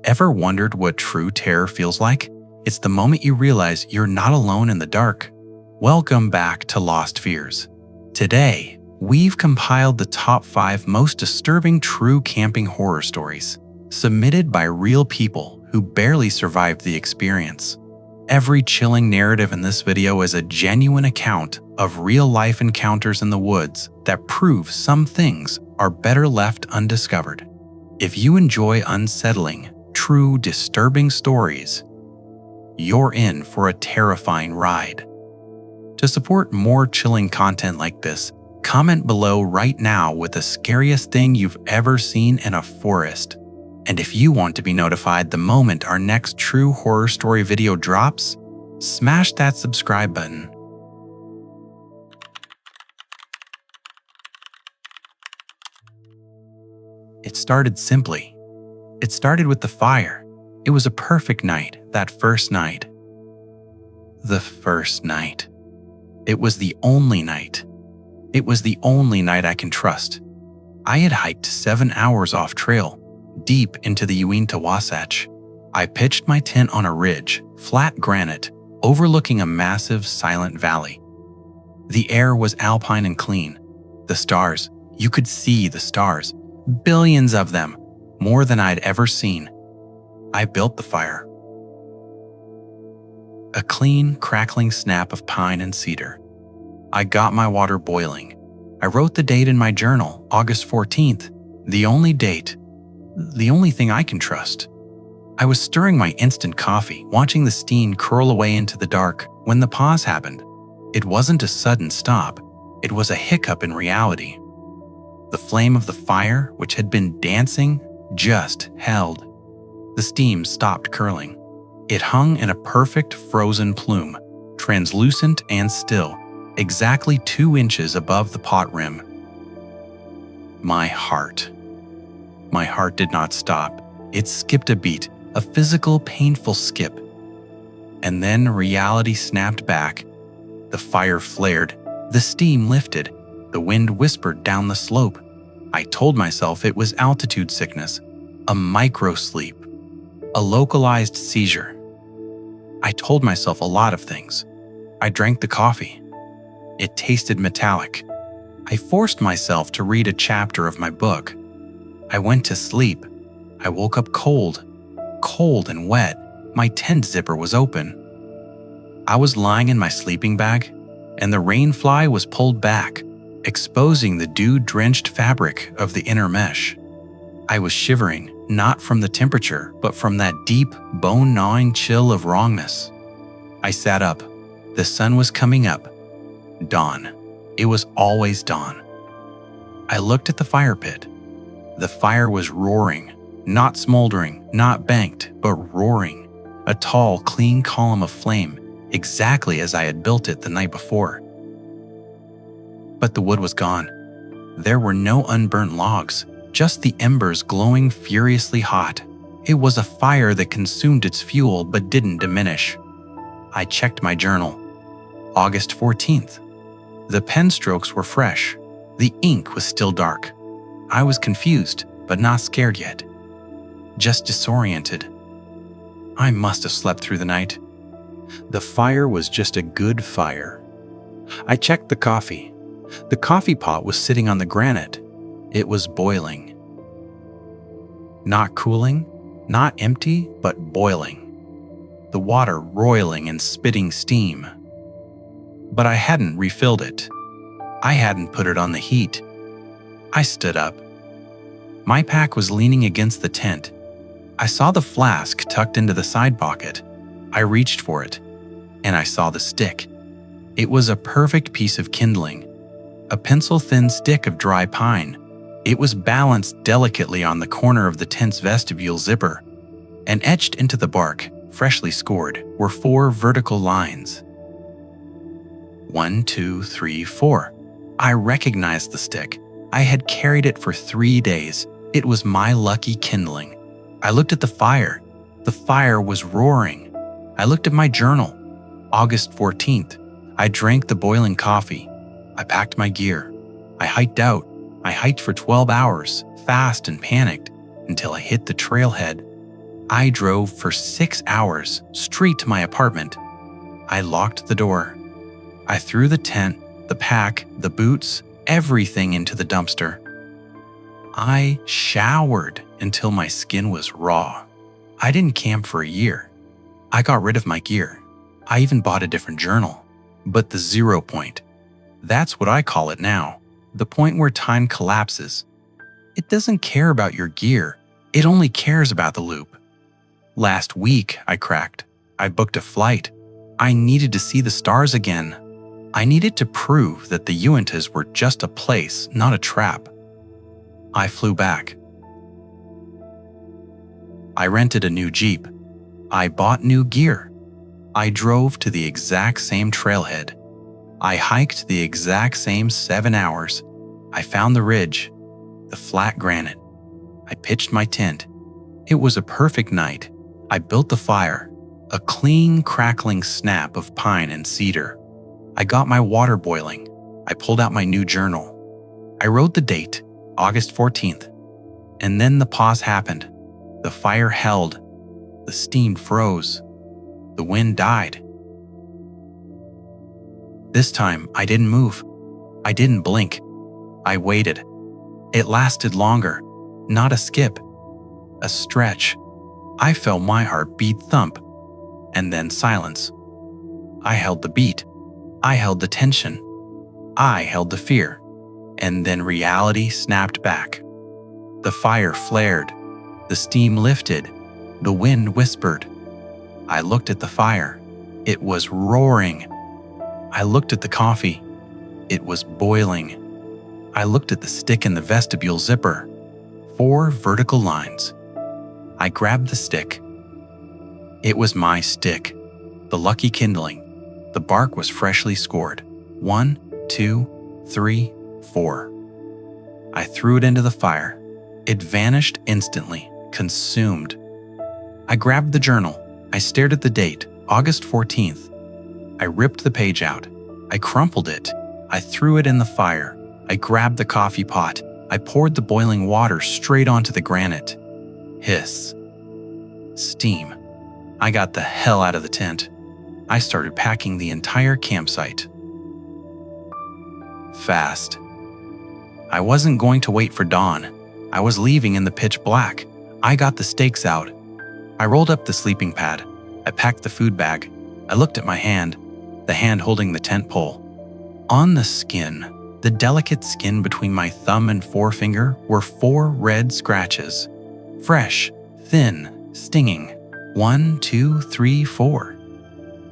Ever wondered what true terror feels like? It's the moment you realize you're not alone in the dark. Welcome back to Lost Fears. Today, we've compiled the top 5 most disturbing true camping horror stories, submitted by real people who barely survived the experience. Every chilling narrative in this video is a genuine account of real-life encounters in the woods that prove some things are better left undiscovered. If you enjoy unsettling, true, disturbing stories, you're in for a terrifying ride. To support more chilling content like this, comment below right now with the scariest thing you've ever seen in a forest. And if you want to be notified the moment our next true horror story video drops, smash that subscribe button. It started simply. It started with the fire. It was a perfect night, that first night. The first night. It was the only night. It was the only night I can trust. I had hiked 7 hours off trail, deep into the Uinta Wasatch. I pitched my tent on a ridge, flat granite, overlooking a massive, silent valley. The air was alpine and clean. The stars, you could see the stars, billions of them, more than I'd ever seen. I built the fire. A clean, crackling snap of pine and cedar. I got my water boiling. I wrote the date in my journal, August 14th, the only date, the only thing I can trust. I was stirring my instant coffee, watching the steam curl away into the dark, when the pause happened. It wasn't a sudden stop. It was a hiccup in reality. The flame of the fire, which had been dancing, just held. The steam stopped curling. It hung in a perfect frozen plume, translucent and still, exactly 2 inches above the pot rim. My heart did not stop. It skipped a beat, a physical, painful skip. And then reality snapped back. The fire flared. The steam lifted. The wind whispered down the slope. I told myself it was altitude sickness, a micro-sleep, a localized seizure. I told myself a lot of things. I drank the coffee. It tasted metallic. I forced myself to read a chapter of my book. I went to sleep. I woke up cold and wet. My tent zipper was open. I was lying in my sleeping bag, and the rain fly was pulled back, exposing the dew-drenched fabric of the inner mesh. I was shivering, not from the temperature, but from that deep, bone-gnawing chill of wrongness. I sat up. The sun was coming up. Dawn. It was always dawn. I looked at the fire pit. The fire was roaring, not smoldering, not banked, but roaring. A tall, clean column of flame, exactly as I had built it the night before. But the wood was gone. There were no unburnt logs, just the embers glowing furiously hot. It was a fire that consumed its fuel but didn't diminish. I checked my journal. August 14th. The pen strokes were fresh. The ink was still dark. I was confused, but not scared yet. Just disoriented. I must have slept through the night. The fire was just a good fire. I checked the coffee. The coffee pot was sitting on the granite. It was boiling. Not cooling, not empty, but boiling. The water roiling and spitting steam. But I hadn't refilled it. I hadn't put it on the heat. I stood up. My pack was leaning against the tent. I saw the flask tucked into the side pocket. I reached for it, and I saw the stick. It was a perfect piece of kindling. A pencil-thin stick of dry pine. It was balanced delicately on the corner of the tent's vestibule zipper, and etched into the bark, freshly scored, were 4 vertical lines. 1, 2, 3, 4. I recognized the stick. I had carried it for 3 days. It was my lucky kindling. I looked at the fire. The fire was roaring. I looked at my journal. August 14th. I drank the boiling coffee. I packed my gear. I hiked out. I hiked for 12 hours, fast and panicked, until I hit the trailhead. I drove for 6 hours straight to my apartment. I locked the door. I threw the tent, the pack, the boots, everything into the dumpster. I showered until my skin was raw. I didn't camp for a year. I got rid of my gear. I even bought a different journal. But the 0 point, that's what I call it now. The point where time collapses. It doesn't care about your gear. It only cares about the loop. Last week, I cracked. I booked a flight. I needed to see the stars again. I needed to prove that the Uintas were just a place, not a trap. I flew back. I rented a new Jeep. I bought new gear. I drove to the exact same trailhead. I hiked the exact same 7 hours. I found the ridge, the flat granite. I pitched my tent. It was a perfect night. I built the fire, a clean, crackling snap of pine and cedar. I got my water boiling. I pulled out my new journal. I wrote the date, August 14th. And then the pause happened. The fire held. The steam froze. The wind died. This time, I didn't move. I didn't blink. I waited. It lasted longer. Not a skip. A stretch. I felt my heart beat thump. And then silence. I held the beat. I held the tension. I held the fear. And then reality snapped back. The fire flared. The steam lifted. The wind whispered. I looked at the fire. It was roaring. I looked at the coffee. It was boiling. I looked at the stick in the vestibule zipper. 4 vertical lines. I grabbed the stick. It was my stick. The lucky kindling. The bark was freshly scored. 1, 2, 3, 4. I threw it into the fire. It vanished instantly, consumed. I grabbed the journal. I stared at the date, August 14th. I ripped the page out. I crumpled it. I threw it in the fire. I grabbed the coffee pot. I poured the boiling water straight onto the granite. Hiss. Steam. I got the hell out of the tent. I started packing the entire campsite. Fast. I wasn't going to wait for dawn. I was leaving in the pitch black. I got the stakes out. I rolled up the sleeping pad. I packed the food bag. I looked at my hand, the hand holding the tent pole. On the skin, the delicate skin between my thumb and forefinger, were 4 red scratches. Fresh, thin, stinging. 1, 2, 3, 4.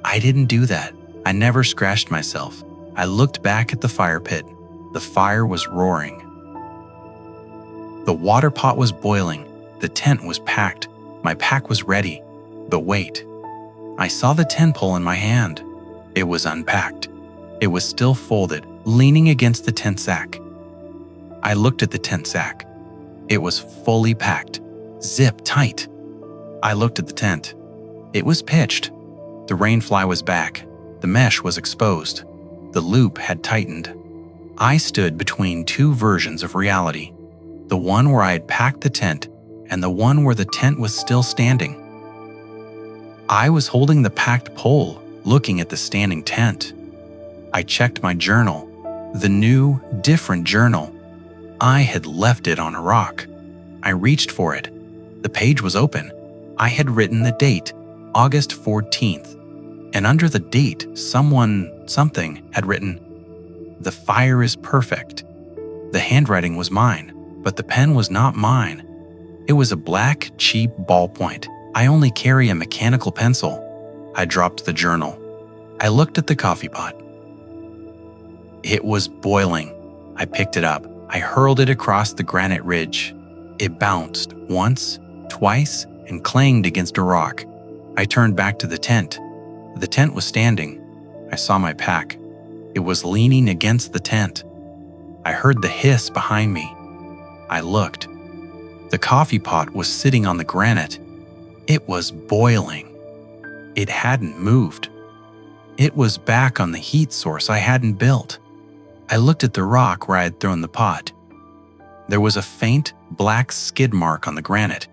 I didn't do that. I never scratched myself. I looked back at the fire pit. The fire was roaring. The water pot was boiling. The tent was packed. My pack was ready. But wait. I saw the tent pole in my hand. It was unpacked. It was still folded, leaning against the tent sack. I looked at the tent sack. It was fully packed, zip tight. I looked at the tent. It was pitched. The rainfly was back. The mesh was exposed. The loop had tightened. I stood between 2 versions of reality. The one where I had packed the tent and the one where the tent was still standing. I was holding the packed pole, looking at the standing tent. I checked my journal, the new, different journal. I had left it on a rock. I reached for it. The page was open. I had written the date, August 14th. And under the date, something had written, "The fire is perfect." The handwriting was mine, but the pen was not mine. It was a black, cheap ballpoint. I only carry a mechanical pencil. I dropped the journal. I looked at the coffee pot. It was boiling. I picked it up. I hurled it across the granite ridge. It bounced once, twice, and clanged against a rock. I turned back to the tent. The tent was standing. I saw my pack. It was leaning against the tent. I heard the hiss behind me. I looked. The coffee pot was sitting on the granite. It was boiling. It hadn't moved. It was back on the heat source I hadn't built. I looked at the rock where I had thrown the pot. There was a faint, black skid mark on the granite.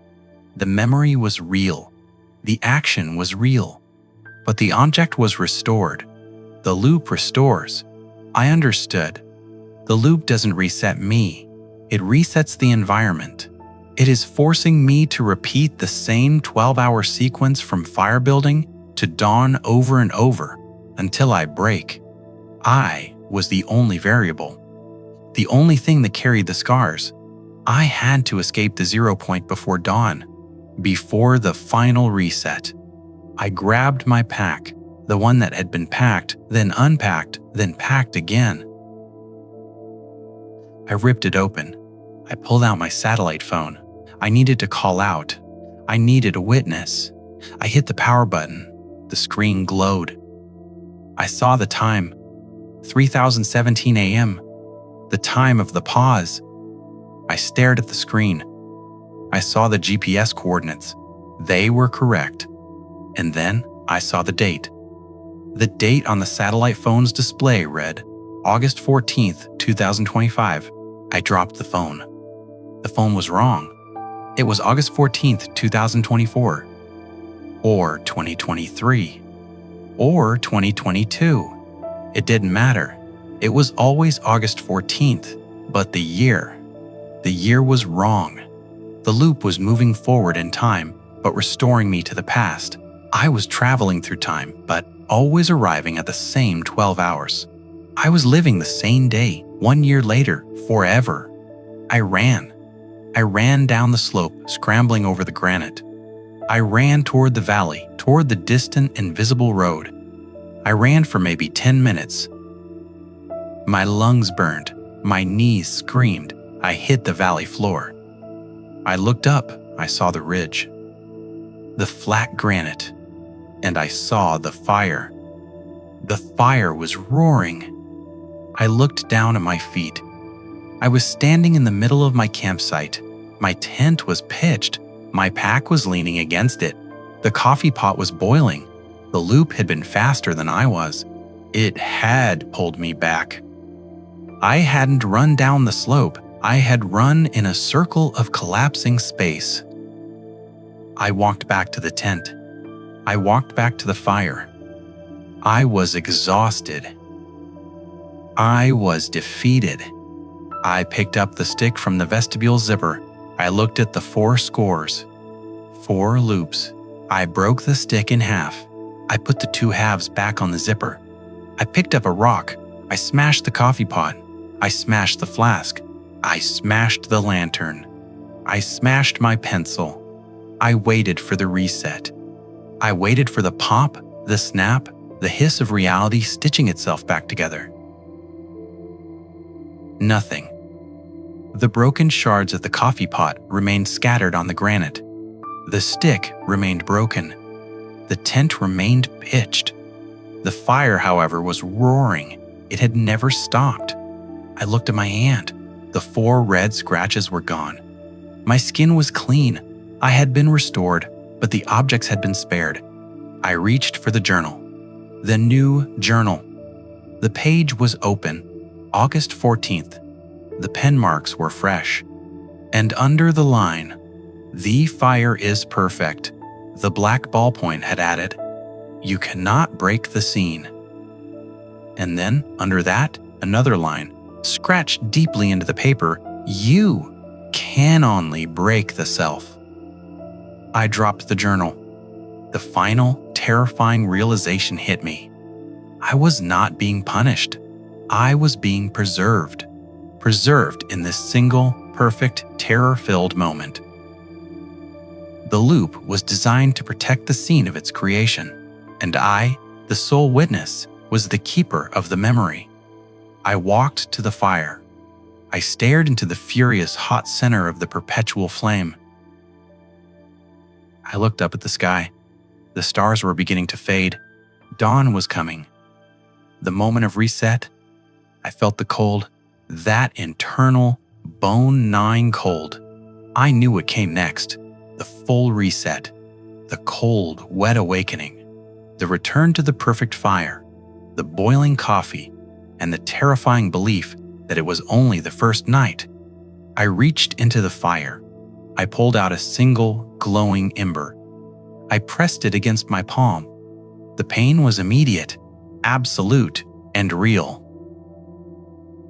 The memory was real. The action was real. But the object was restored. The loop restores. I understood. The loop doesn't reset me. It resets the environment. It is forcing me to repeat the same 12-hour sequence from fire building to dawn over and over until I break. I was the only variable. The only thing that carried the scars. I had to escape the 0 point before dawn, before the final reset. I grabbed my pack, the one that had been packed, then unpacked, then packed again. I ripped it open. I pulled out my satellite phone. I needed to call out. I needed a witness. I hit the power button. The screen glowed. I saw the time, 3:17 a.m., the time of the pause. I stared at the screen. I saw the GPS coordinates. They were correct. And then I saw the date. The date on the satellite phone's display read August 14th, 2025. I dropped the phone. The phone was wrong. It was August 14th, 2024. Or 2023. Or 2022. It didn't matter. It was always August 14th. But the year was wrong. The loop was moving forward in time, but restoring me to the past. I was traveling through time, but always arriving at the same 12 hours. I was living the same day, 1 year later, forever. I ran. I ran down the slope, scrambling over the granite. I ran toward the valley, toward the distant, invisible road. I ran for maybe 10 minutes. My lungs burned. My knees screamed. I hit the valley floor. I looked up. I saw the ridge, the flat granite, and I saw the fire. The fire was roaring. I looked down at my feet. I was standing in the middle of my campsite. My tent was pitched. My pack was leaning against it. The coffee pot was boiling. The loop had been faster than I was. It had pulled me back. I hadn't run down the slope. I had run in a circle of collapsing space. I walked back to the tent. I walked back to the fire. I was exhausted. I was defeated. I picked up the stick from the vestibule zipper. I looked at the 4 scores. 4 loops. I broke the stick in half. I put the 2 halves back on the zipper. I picked up a rock. I smashed the coffee pot. I smashed the flask. I smashed the lantern. I smashed my pencil. I waited for the reset. I waited for the pop, the snap, the hiss of reality stitching itself back together. Nothing. The broken shards of the coffee pot remained scattered on the granite. The stick remained broken. The tent remained pitched. The fire, however, was roaring. It had never stopped. I looked at my hand. The 4 red scratches were gone. My skin was clean. I had been restored, but the objects had been spared. I reached for the journal. The new journal. The page was open. August 14th. The pen marks were fresh. And under the line, "The fire is perfect," the black ballpoint had added, "You cannot break the scene." And then, under that, another line, scratched deeply into the paper, "You can only break the self." I dropped the journal. The final, terrifying realization hit me. I was not being punished. I was being preserved. Preserved in this single, perfect, terror-filled moment. The loop was designed to protect the scene of its creation, and I, the sole witness, was the keeper of the memory. I walked to the fire. I stared into the furious, hot center of the perpetual flame. I looked up at the sky. The stars were beginning to fade. Dawn was coming. The moment of reset, I felt the cold, that internal, bone-gnawing cold. I knew what came next. The full reset. The cold, wet awakening. The return to the perfect fire. The boiling coffee. And the terrifying belief that it was only the first night. I reached into the fire. I pulled out a single glowing ember. I pressed it against my palm. The pain was immediate, absolute, and real.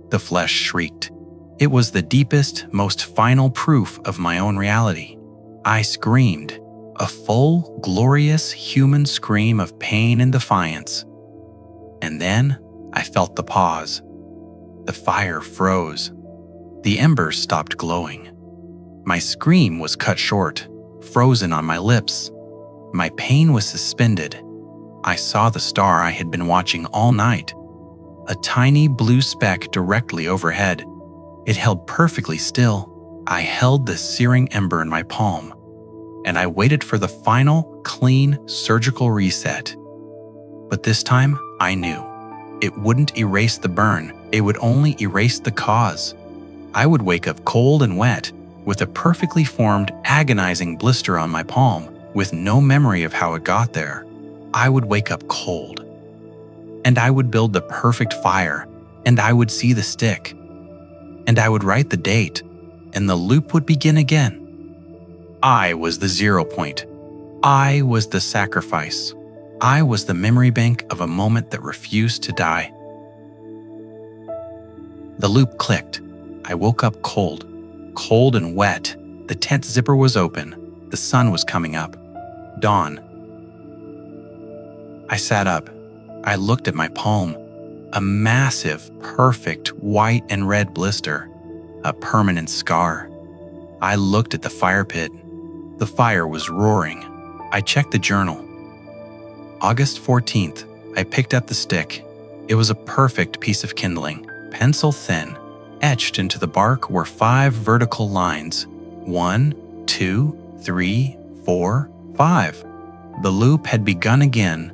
The flesh shrieked. It was the deepest, most final proof of my own reality. I screamed, a full, glorious human scream of pain and defiance. And then I felt the pause. The fire froze. The embers stopped glowing. My scream was cut short, frozen on my lips. My pain was suspended. I saw the star I had been watching all night, a tiny blue speck directly overhead. It held perfectly still. I held the searing ember in my palm, and I waited for the final, clean, surgical reset. But this time, I knew. It wouldn't erase the burn, it would only erase the cause. I would wake up cold and wet, with a perfectly formed, agonizing blister on my palm, with no memory of how it got there. I would wake up cold. And I would build the perfect fire, and I would see the stick. And I would write the date, and the loop would begin again. I was the 0 point. I was the sacrifice. I was the memory bank of a moment that refused to die. The loop clicked. I woke up cold and wet. The tent zipper was open. The sun was coming up. Dawn. I sat up. I looked at my palm. A massive, perfect white and red blister. A permanent scar. I looked at the fire pit. The fire was roaring. I checked the journal. August 14th, I picked up the stick. It was a perfect piece of kindling, pencil thin. Etched into the bark were 5 vertical lines. 1, 2, 3, 4, 5. The loop had begun again.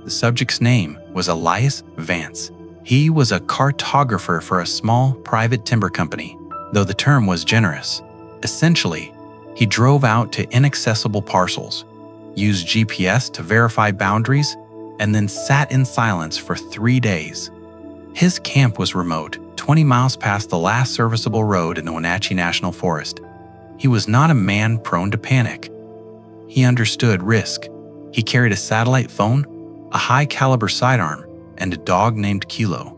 The subject's name was Elias Vance. He was a cartographer for a small private timber company, though the term was generous. Essentially, he drove out to inaccessible parcels, used GPS to verify boundaries, and then sat in silence for 3 days. His camp was remote, 20 miles past the last serviceable road in the Wenatchee National Forest. He was not a man prone to panic. He understood risk. He carried a satellite phone, a high-caliber sidearm, and a dog named Kilo.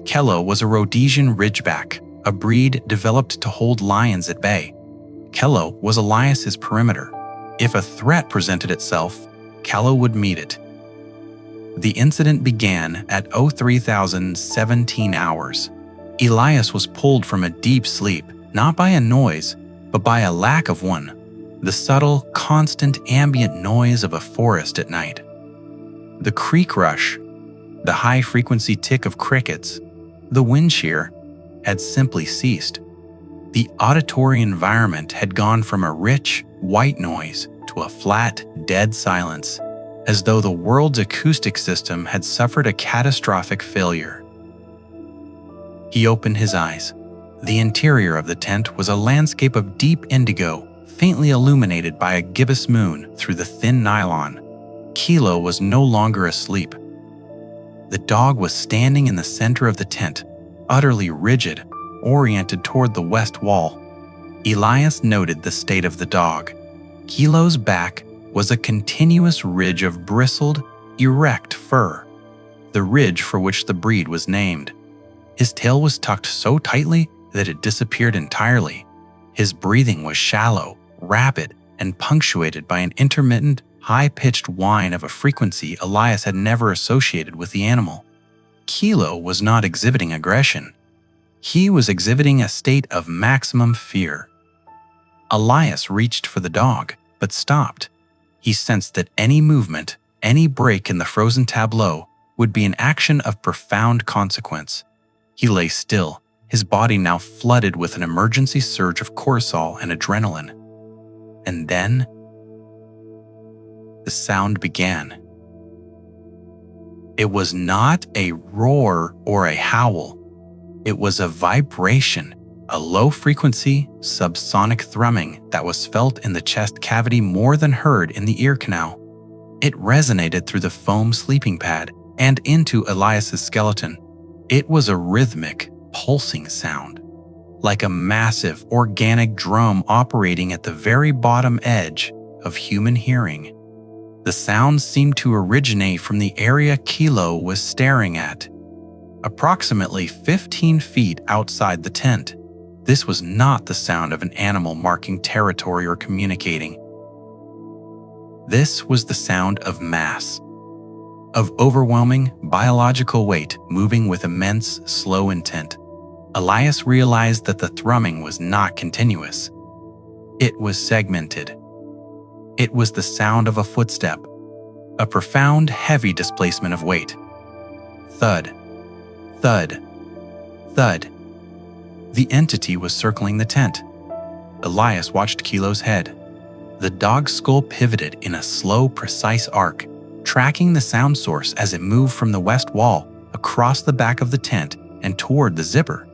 Kello was a Rhodesian Ridgeback, a breed developed to hold lions at bay. Kello was Elias's perimeter. If a threat presented itself, Kello would meet it. The incident began at 03,017 hours. Elias was pulled from a deep sleep, not by a noise, but by a lack of one. The subtle, constant ambient noise of a forest at night. The creek rush, the high-frequency tick of crickets, the wind shear had simply ceased. The auditory environment had gone from a rich, white noise to a flat, dead silence, as though the world's acoustic system had suffered a catastrophic failure. He opened his eyes. The interior of the tent was a landscape of deep indigo, faintly illuminated by a gibbous moon through the thin nylon. Kilo was no longer asleep. The dog was standing in the center of the tent, utterly rigid, oriented toward the west wall. Elias noted the state of the dog. Kilo's back was a continuous ridge of bristled, erect fur, the ridge for which the breed was named. His tail was tucked so tightly that it disappeared entirely. His breathing was shallow, rapid, and punctuated by an intermittent, high-pitched whine of a frequency Elias had never associated with the animal. Kilo was not exhibiting aggression. He was exhibiting a state of maximum fear. Elias reached for the dog, but stopped. He sensed that any movement, any break in the frozen tableau would be an action of profound consequence. He lay still, his body now flooded with an emergency surge of cortisol and adrenaline. And then, the sound began. It was not a roar or a howl. It was a vibration, a low-frequency, subsonic thrumming that was felt in the chest cavity more than heard in the ear canal. It resonated through the foam sleeping pad, and into Elias's skeleton. It was a rhythmic, pulsing sound, like a massive organic drum operating at the very bottom edge of human hearing. The sound seemed to originate from the area Kilo was staring at, approximately 15 feet outside the tent. This was not the sound of an animal marking territory or communicating. This was the sound of mass, of overwhelming biological weight moving with immense, slow intent. Elias realized that the thrumming was not continuous. It was segmented. It was the sound of a footstep, a profound, heavy displacement of weight. Thud, thud, thud. The entity was circling the tent. Elias watched Kilo's head. The dog's skull pivoted in a slow, precise arc, tracking the sound source as it moved from the west wall across the back of the tent and toward the zipper.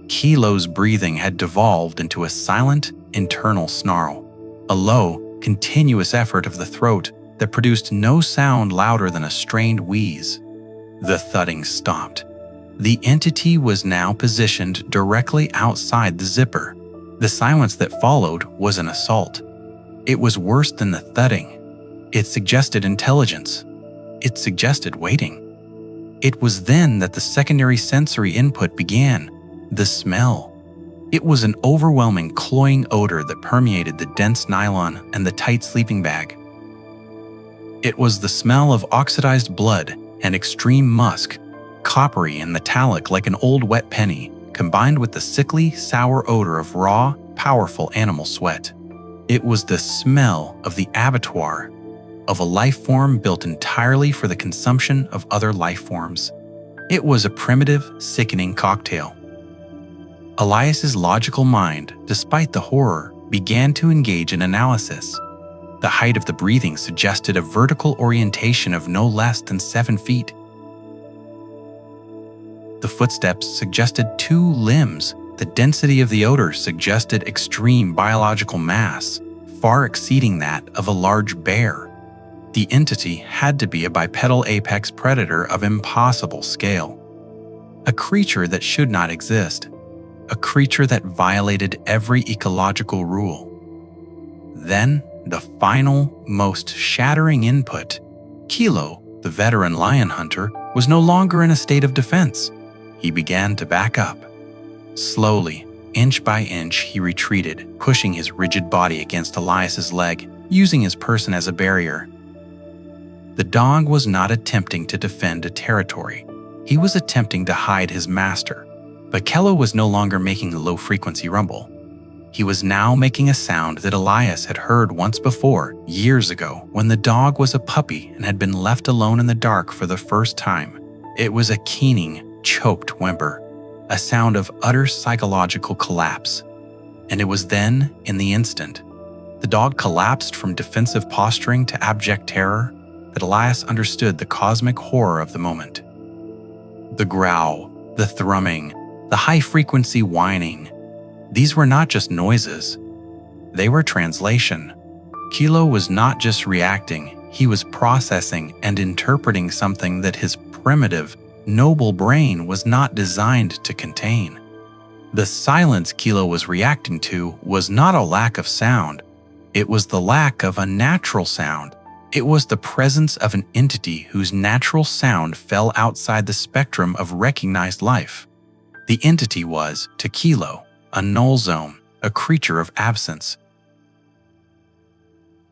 Kilo's breathing had devolved into a silent, internal snarl, a low, continuous effort of the throat that produced no sound louder than a strained wheeze. The thudding stopped. The entity was now positioned directly outside the zipper. The silence that followed was an assault. It was worse than the thudding. It suggested intelligence. It suggested waiting. It was then that the secondary sensory input began. The smell. It was an overwhelming, cloying odor that permeated the dense nylon and the tight sleeping bag. It was the smell of oxidized blood and extreme musk, coppery and metallic like an old wet penny, combined with the sickly, sour odor of raw, powerful animal sweat. It was the smell of the abattoir, of a life form built entirely for the consumption of other life forms. It was a primitive, sickening cocktail. Elias's logical mind, despite the horror, began to engage in analysis. The height of the breathing suggested a vertical orientation of no less than 7 feet. The footsteps suggested 2 limbs. The density of the odor suggested extreme biological mass, far exceeding that of a large bear. The entity had to be a bipedal apex predator of impossible scale. A creature that should not exist. A creature that violated every ecological rule. Then, the final, most shattering input. Kilo, the veteran lion hunter, was no longer in a state of defense. He began to back up. Slowly, inch by inch, he retreated, pushing his rigid body against Elias's leg, using his person as a barrier. The dog was not attempting to defend a territory. He was attempting to hide his master. But Kelo was no longer making a low-frequency rumble. He was now making a sound that Elias had heard once before, years ago, when the dog was a puppy and had been left alone in the dark for the first time. It was a keening, choked whimper, a sound of utter psychological collapse. And it was then, in the instant, the dog collapsed from defensive posturing to abject terror, that Elias understood the cosmic horror of the moment. The growl, the thrumming, the high-frequency whining. These were not just noises. They were translation. Kilo was not just reacting, he was processing and interpreting something that his primitive, noble brain was not designed to contain. The silence Kilo was reacting to was not a lack of sound. It was the lack of a natural sound. It was the presence of an entity whose natural sound fell outside the spectrum of recognized life. The entity was, to Kilo, a null zone, a creature of absence.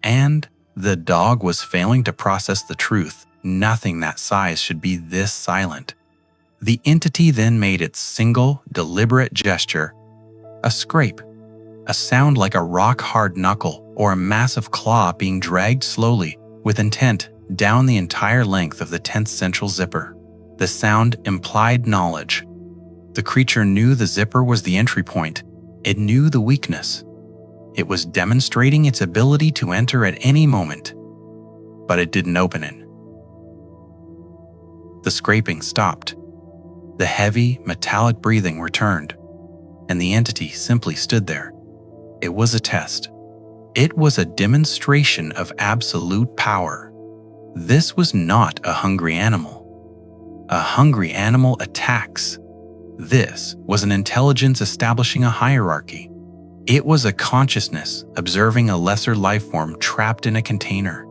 And the dog was failing to process the truth. Nothing that size should be this silent. The entity then made its single, deliberate gesture. A scrape. A sound like a rock-hard knuckle or a massive claw being dragged slowly, with intent, down the entire length of the tent's central zipper. The sound implied knowledge. The creature knew the zipper was the entry point. It knew the weakness. It was demonstrating its ability to enter at any moment. But it didn't open it. The scraping stopped. The heavy, metallic breathing returned, and the entity simply stood there. It was a test. It was a demonstration of absolute power. This was not a hungry animal. A hungry animal attacks. This was an intelligence establishing a hierarchy. It was a consciousness observing a lesser life form trapped in a container.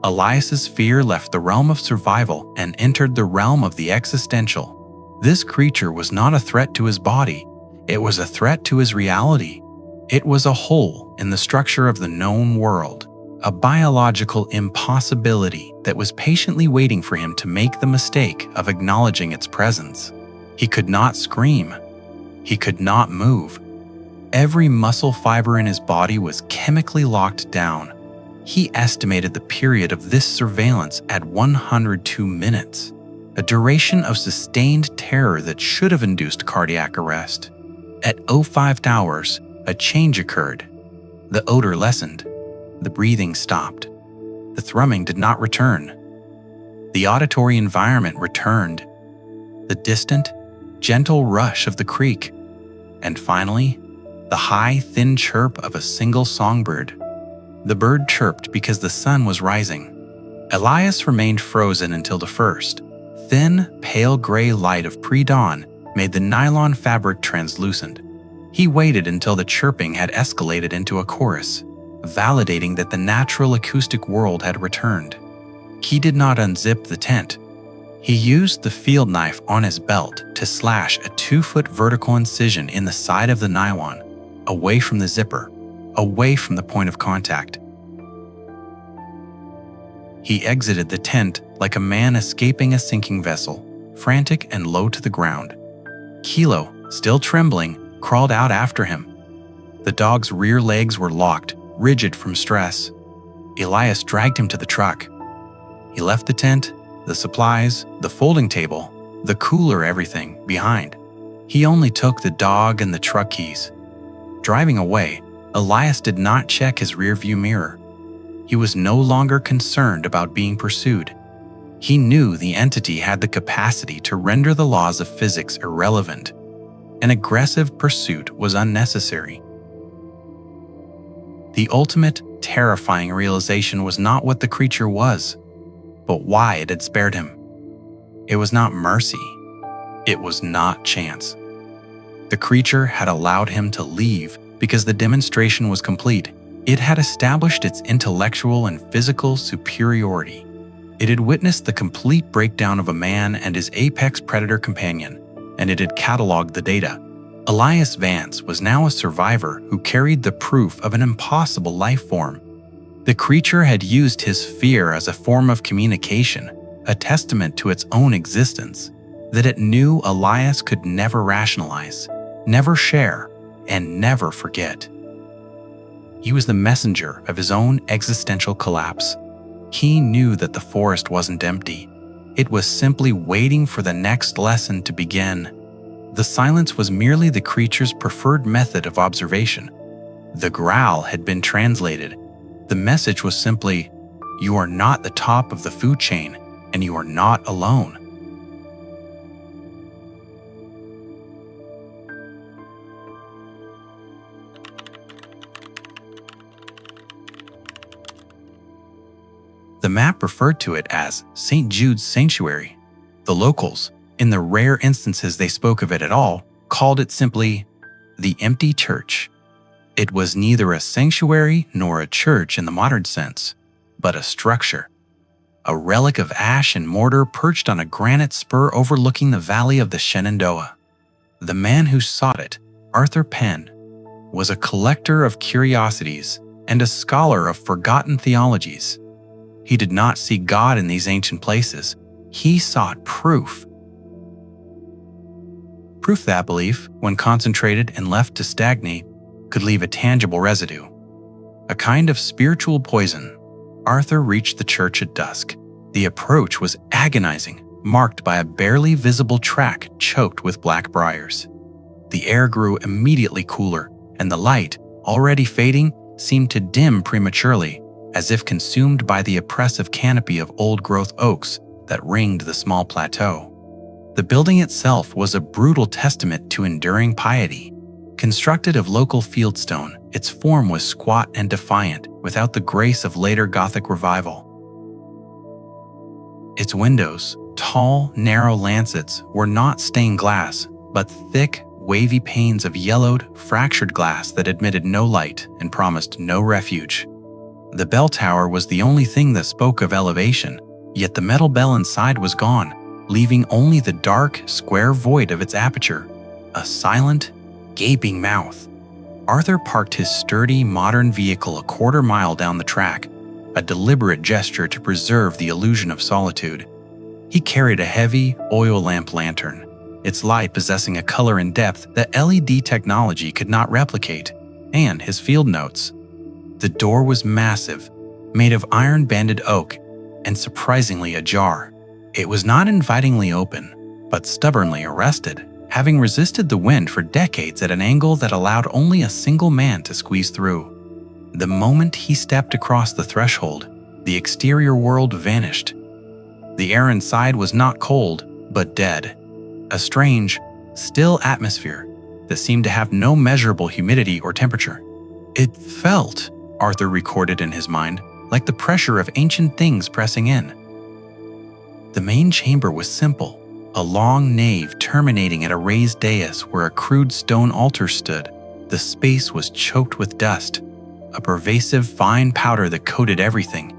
Elias's fear left the realm of survival and entered the realm of the existential. This creature was not a threat to his body. It was a threat to his reality. It was a hole in the structure of the known world, a biological impossibility that was patiently waiting for him to make the mistake of acknowledging its presence. He could not scream. He could not move. Every muscle fiber in his body was chemically locked down. He estimated the period of this surveillance at 102 minutes, a duration of sustained terror that should have induced cardiac arrest. At 05 hours, a change occurred. The odor lessened. The breathing stopped. The thrumming did not return. The auditory environment returned. The distant, gentle rush of the creek. And finally, the high, thin chirp of a single songbird. The bird chirped because the sun was rising. Elias remained frozen until the first, thin, pale gray light of pre-dawn made the nylon fabric translucent. He waited until the chirping had escalated into a chorus, validating that the natural acoustic world had returned. He did not unzip the tent. He used the field knife on his belt to slash a 2-foot vertical incision in the side of the nylon, away from the zipper, away from the point of contact. He exited the tent like a man escaping a sinking vessel, frantic and low to the ground. Kilo, still trembling, crawled out after him. The dog's rear legs were locked, rigid from stress. Elias dragged him to the truck. He left the tent, the supplies, the folding table, the cooler, everything behind. He only took the dog and the truck keys. Driving away, Elias did not check his rearview mirror. He was no longer concerned about being pursued. He knew the entity had the capacity to render the laws of physics irrelevant. An aggressive pursuit was unnecessary. The ultimate, terrifying realization was not what the creature was, but why it had spared him. It was not mercy. It was not chance. The creature had allowed him to leave because the demonstration was complete. It had established its intellectual and physical superiority. It had witnessed the complete breakdown of a man and his apex predator companion, and it had cataloged the data. Elias Vance was now a survivor who carried the proof of an impossible life form. The creature had used his fear as a form of communication, a testament to its own existence, that it knew Elias could never rationalize, never share, and never forget. He was the messenger of his own existential collapse. He knew that the forest wasn't empty. It was simply waiting for the next lesson to begin. The silence was merely the creature's preferred method of observation. The growl had been translated. The message was simply, "You are not the top of the food chain, and you are not alone." The map referred to it as St. Jude's Sanctuary. The locals, in the rare instances they spoke of it at all, called it simply the empty church. It was neither a sanctuary nor a church in the modern sense, but a structure. A relic of ash and mortar perched on a granite spur overlooking the valley of the Shenandoah. The man who sought it, Arthur Penn, was a collector of curiosities and a scholar of forgotten theologies. He did not see God in these ancient places. He sought proof. Proof that belief, when concentrated and left to stagnate, could leave a tangible residue. A kind of spiritual poison. Arthur reached the church at dusk. The approach was agonizing, marked by a barely visible track choked with black briars. The air grew immediately cooler, and the light, already fading, seemed to dim prematurely, as if consumed by the oppressive canopy of old-growth oaks that ringed the small plateau. The building itself was a brutal testament to enduring piety. Constructed of local fieldstone, its form was squat and defiant, without the grace of later Gothic revival. Its windows, tall, narrow lancets, were not stained glass, but thick, wavy panes of yellowed, fractured glass that admitted no light and promised no refuge. The bell tower was the only thing that spoke of elevation, yet the metal bell inside was gone, leaving only the dark, square void of its aperture, a silent, gaping mouth. Arthur parked his sturdy, modern vehicle a quarter-mile down the track, a deliberate gesture to preserve the illusion of solitude. He carried a heavy, oil lamp lantern, its light possessing a color and depth that LED technology could not replicate, and his field notes. The door was massive, made of iron-banded oak, and surprisingly ajar. It was not invitingly open, but stubbornly arrested, having resisted the wind for decades at an angle that allowed only a single man to squeeze through. The moment he stepped across the threshold, the exterior world vanished. The air inside was not cold, but dead. A strange, still atmosphere that seemed to have no measurable humidity or temperature. It felt, Arthur recorded in his mind, like the pressure of ancient things pressing in. The main chamber was simple, a long nave terminating at a raised dais where a crude stone altar stood. The space was choked with dust, a pervasive fine powder that coated everything.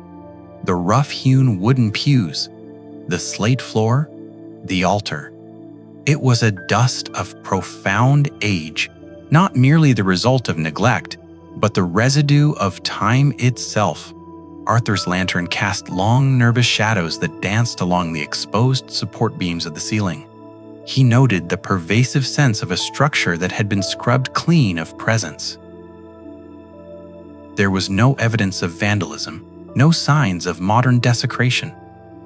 The rough-hewn wooden pews, the slate floor, the altar. It was a dust of profound age, not merely the result of neglect, but the residue of time itself. Arthur's lantern cast long, nervous shadows that danced along the exposed support beams of the ceiling. He noted the pervasive sense of a structure that had been scrubbed clean of presence. There was no evidence of vandalism, no signs of modern desecration.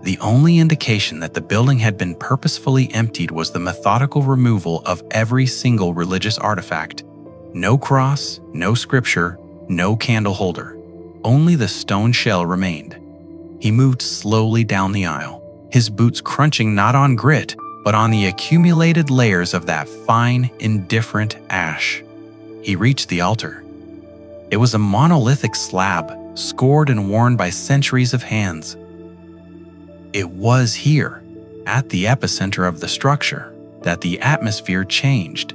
The only indication that the building had been purposefully emptied was the methodical removal of every single religious artifact. No cross, no scripture, no candle holder. Only the stone shell remained. He moved slowly down the aisle, his boots crunching not on grit, but on the accumulated layers of that fine, indifferent ash. He reached the altar. It was a monolithic slab, scored and worn by centuries of hands. It was here, at the epicenter of the structure, that the atmosphere changed.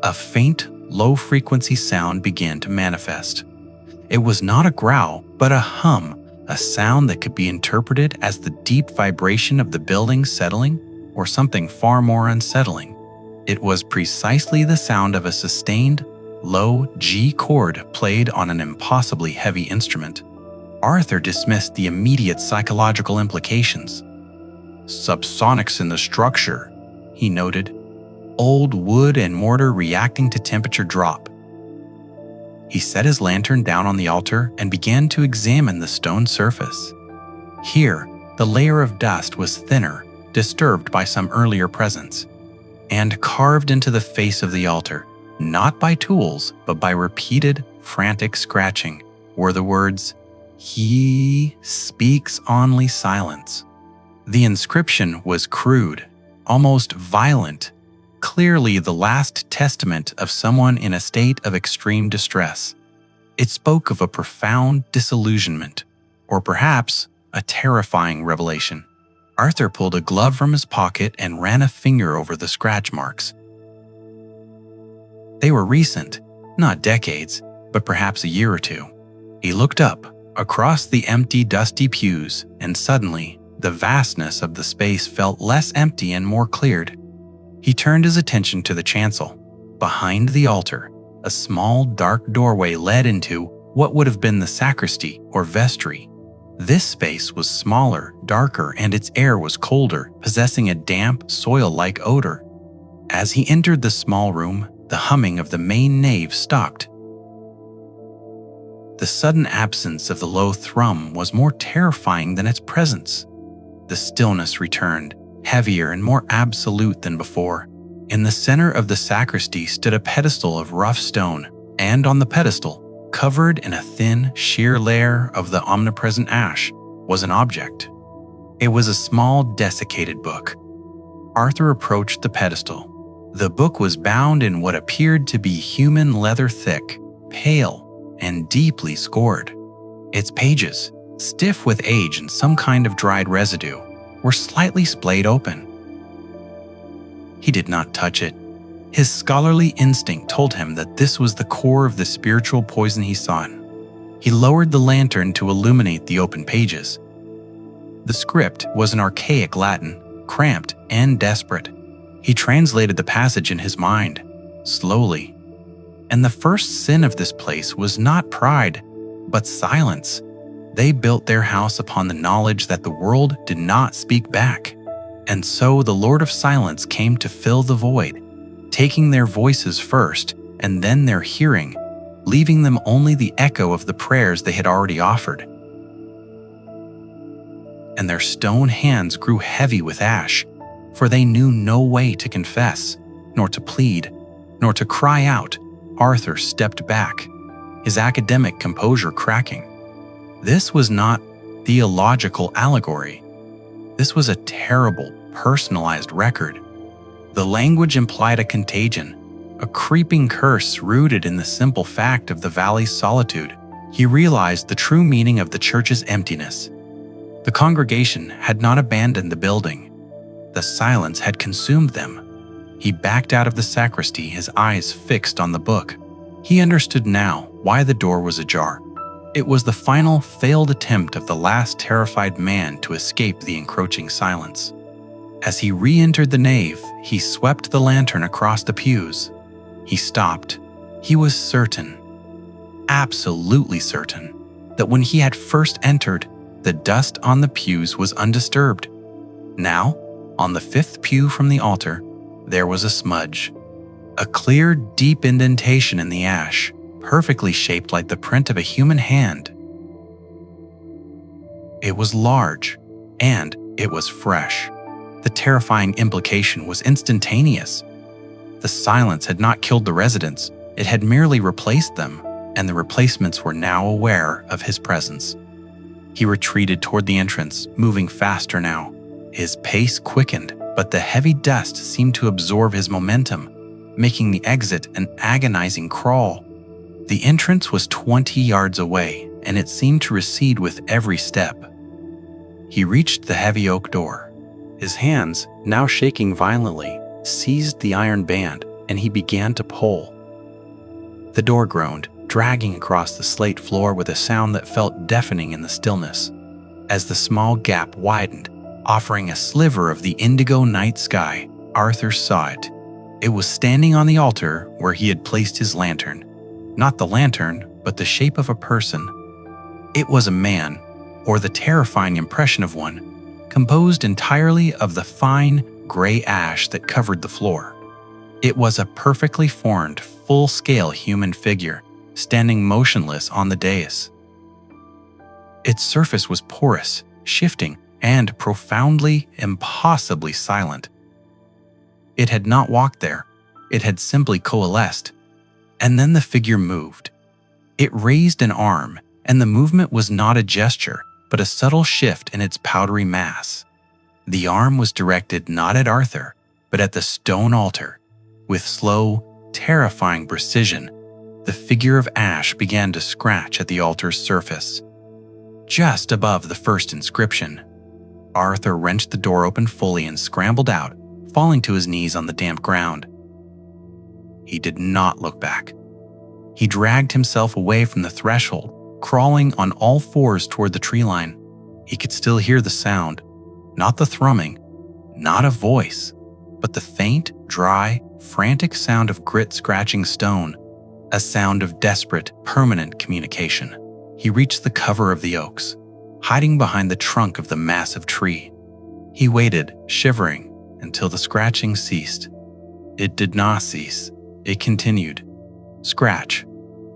A faint, low-frequency sound began to manifest. It was not a growl, but a hum, a sound that could be interpreted as the deep vibration of the building settling, or something far more unsettling. It was precisely the sound of a sustained, low G chord played on an impossibly heavy instrument. Arthur dismissed the immediate psychological implications. Subsonics in the structure, he noted. Old wood and mortar reacting to temperature drop. He set his lantern down on the altar and began to examine the stone surface. Here, the layer of dust was thinner, disturbed by some earlier presence, and carved into the face of the altar, not by tools, but by repeated, frantic scratching, were the words, "He speaks only silence." The inscription was crude, almost violent, clearly the last testament of someone in a state of extreme distress. It spoke of a profound disillusionment, or perhaps a terrifying revelation. Arthur pulled a glove from his pocket and ran a finger over the scratch marks. They were recent, not decades, but perhaps a year or two. He looked up, across the empty, dusty pews, and suddenly, the vastness of the space felt less empty and more cleared. He turned his attention to the chancel. Behind the altar, a small, dark doorway led into what would have been the sacristy or vestry. This space was smaller, darker, and its air was colder, possessing a damp, soil-like odor. As he entered the small room, the humming of the main nave stopped. The sudden absence of the low thrum was more terrifying than its presence. The stillness returned, heavier and more absolute than before. In the center of the sacristy stood a pedestal of rough stone, and on the pedestal, covered in a thin, sheer layer of the omnipresent ash, was an object. It was a small, desiccated book. Arthur approached the pedestal. The book was bound in what appeared to be human leather thick, pale, and deeply scored. Its pages, stiff with age and some kind of dried residue, were slightly splayed open. He did not touch it. His scholarly instinct told him that this was the core of the spiritual poison he sought. He lowered the lantern to illuminate the open pages. The script was an archaic Latin, cramped and desperate. He translated the passage in his mind, slowly. And the first sin of this place was not pride, but silence. They built their house upon the knowledge that the world did not speak back. And so the Lord of Silence came to fill the void, taking their voices first and then their hearing, leaving them only the echo of the prayers they had already offered. And their stone hands grew heavy with ash, for they knew no way to confess, nor to plead, nor to cry out. Arthur stepped back, his academic composure cracking. This was not theological allegory. This was a terrible, personalized record. The language implied a contagion, a creeping curse rooted in the simple fact of the valley's solitude. He realized the true meaning of the church's emptiness. The congregation had not abandoned the building. The silence had consumed them. He backed out of the sacristy, his eyes fixed on the book. He understood now why the door was ajar. It was the final failed attempt of the last terrified man to escape the encroaching silence. As he re-entered the nave, he swept the lantern across the pews. He stopped. He was certain, absolutely certain, that when he had first entered, the dust on the pews was undisturbed. Now, on the fifth pew from the altar, there was a smudge. A clear, deep indentation in the ash, perfectly shaped like the print of a human hand. It was large, and it was fresh. The terrifying implication was instantaneous. The silence had not killed the residents, it had merely replaced them, and the replacements were now aware of his presence. He retreated toward the entrance, moving faster now. His pace quickened, but the heavy dust seemed to absorb his momentum, making the exit an agonizing crawl. The entrance was 20 yards away, and it seemed to recede with every step. He reached the heavy oak door. His hands, now shaking violently, seized the iron band, and he began to pull. The door groaned, dragging across the slate floor with a sound that felt deafening in the stillness. As the small gap widened, offering a sliver of the indigo night sky, Arthur saw it. It was standing on the altar where he had placed his lantern. Not the lantern, but the shape of a person. It was a man, or the terrifying impression of one, composed entirely of the fine, gray ash that covered the floor. It was a perfectly formed, full-scale human figure, standing motionless on the dais. Its surface was porous, shifting, and profoundly, impossibly silent. It had not walked there. It had simply coalesced. And then the figure moved. It raised an arm, and the movement was not a gesture, but a subtle shift in its powdery mass. The arm was directed not at Arthur, but at the stone altar. With slow, terrifying precision, the figure of ash began to scratch at the altar's surface. Just above the first inscription, Arthur wrenched the door open fully and scrambled out, falling to his knees on the damp ground. He did not look back. He dragged himself away from the threshold, crawling on all fours toward the tree line. He could still hear the sound, not the thrumming, not a voice, but the faint, dry, frantic sound of grit scratching stone, a sound of desperate, permanent communication. He reached the cover of the oaks, hiding behind the trunk of the massive tree. He waited, shivering, until the scratching ceased. It did not cease. It continued. Scratch,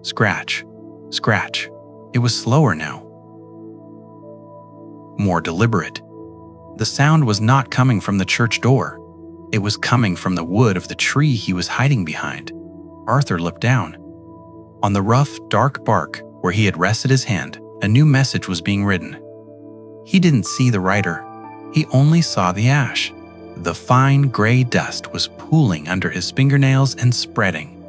scratch, scratch. It was slower now. More deliberate. The sound was not coming from the church door. It was coming from the wood of the tree he was hiding behind. Arthur looked down. On the rough, dark bark where he had rested his hand, a new message was being written. He didn't see the writer. He only saw the ash. The fine gray dust was pooling under his fingernails and spreading,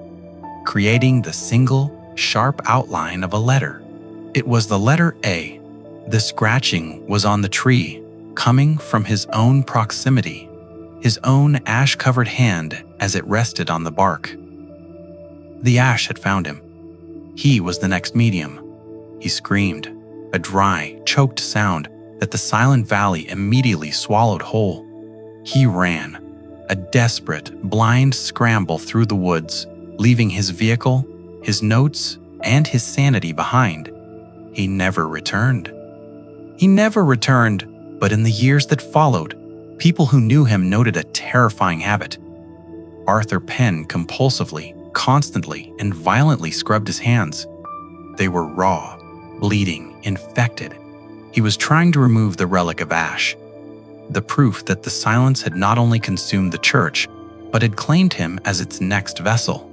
creating the single, sharp outline of a letter. It was the letter A. The scratching was on the tree, coming from his own proximity, his own ash-covered hand as it rested on the bark. The ash had found him. He was the next medium. He screamed, a dry, choked sound that the silent valley immediately swallowed whole. He ran, a desperate, blind scramble through the woods, leaving his vehicle, his notes, and his sanity behind. He never returned. He never returned, but in the years that followed, people who knew him noted a terrifying habit. Arthur Penn compulsively, constantly, and violently scrubbed his hands. They were raw, bleeding, infected. He was trying to remove the Relic of Ash, the proof that the silence had not only consumed the church, but had claimed him as its next vessel.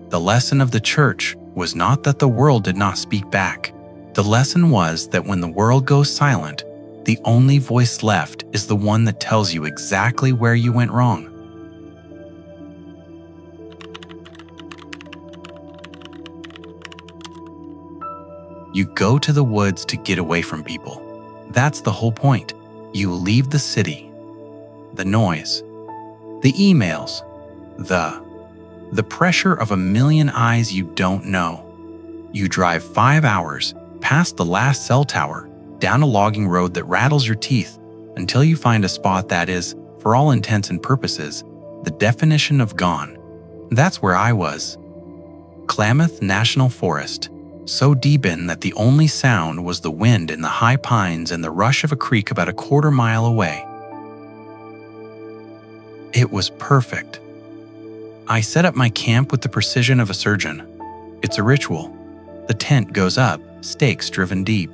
The lesson of the church was not that the world did not speak back. The lesson was that when the world goes silent, the only voice left is the one that tells you exactly where you went wrong. You go to the woods to get away from people. That's the whole point. You leave the city, the noise, the emails, the pressure of a million eyes you don't know. You drive 5 hours past the last cell tower, down a logging road that rattles your teeth until you find a spot that is, for all intents and purposes, the definition of gone. That's where I was. Klamath National Forest, so deep in that the only sound was the wind in the high pines and the rush of a creek about a quarter mile away. It was perfect. I set up my camp with the precision of a surgeon. It's a ritual. The tent goes up, stakes driven deep,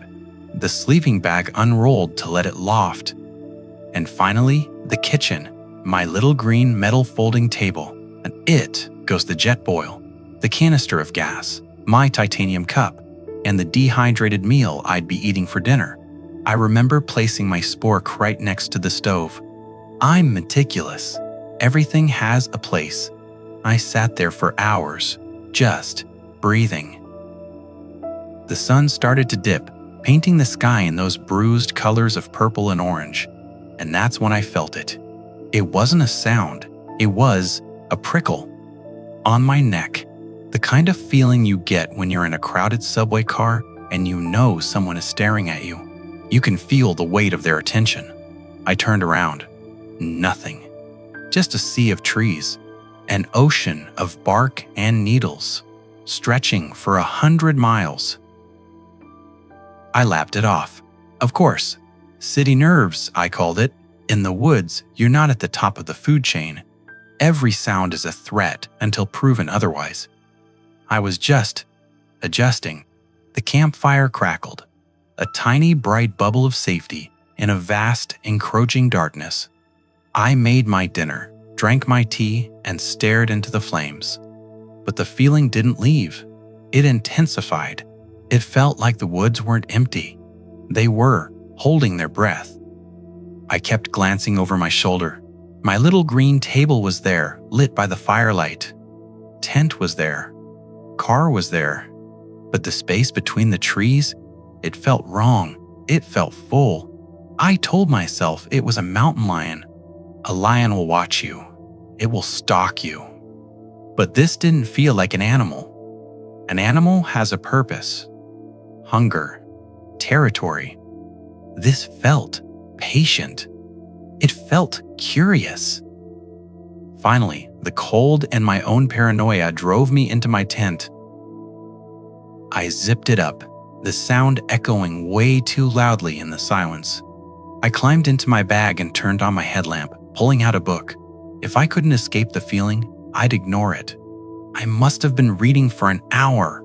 the sleeping bag unrolled to let it loft. And finally, the kitchen, my little green metal folding table, and it goes the jet boil, the canister of gas, my titanium cup, and the dehydrated meal I'd be eating for dinner. I remember placing my spork right next to the stove. I'm meticulous. Everything has a place. I sat there for hours, just breathing. The sun started to dip, painting the sky in those bruised colors of purple and orange, and that's when I felt it. It wasn't a sound, it was a prickle on my neck. The kind of feeling you get when you're in a crowded subway car and you know someone is staring at you. You can feel the weight of their attention. I turned around. Nothing. Just a sea of trees. An ocean of bark and needles, stretching for 100 miles. I lapped it off. Of course. City nerves, I called it. In the woods, you're not at the top of the food chain. Every sound is a threat until proven otherwise. I was just adjusting. The campfire crackled, a tiny bright bubble of safety in a vast, encroaching darkness. I made my dinner, drank my tea, and stared into the flames. But the feeling didn't leave. It intensified. It felt like the woods weren't empty. They were, holding their breath. I kept glancing over my shoulder. My little green table was there, lit by the firelight. Tent was there. Car was there, but the space between the trees, it felt wrong. It felt full. I told myself it was a mountain lion. A lion will watch you. It will stalk you. But this didn't feel like an animal. An animal has a purpose. Hunger. Territory. This felt patient. It felt curious. Finally, the cold and my own paranoia drove me into my tent. I zipped it up, the sound echoing way too loudly in the silence. I climbed into my bag and turned on my headlamp, pulling out a book. If I couldn't escape the feeling, I'd ignore it. I must have been reading for an hour.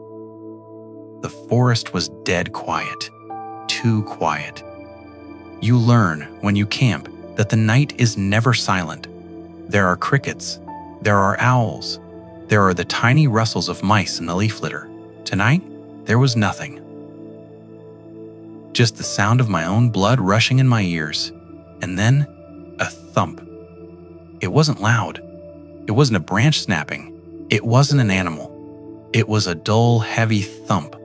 The forest was dead quiet, too quiet. You learn, when you camp, that the night is never silent. There are crickets. There are owls. There are the tiny rustles of mice in the leaf litter. Tonight, there was nothing. Just the sound of my own blood rushing in my ears. And then, a thump. It wasn't loud. It wasn't a branch snapping. It wasn't an animal. It was a dull, heavy thump,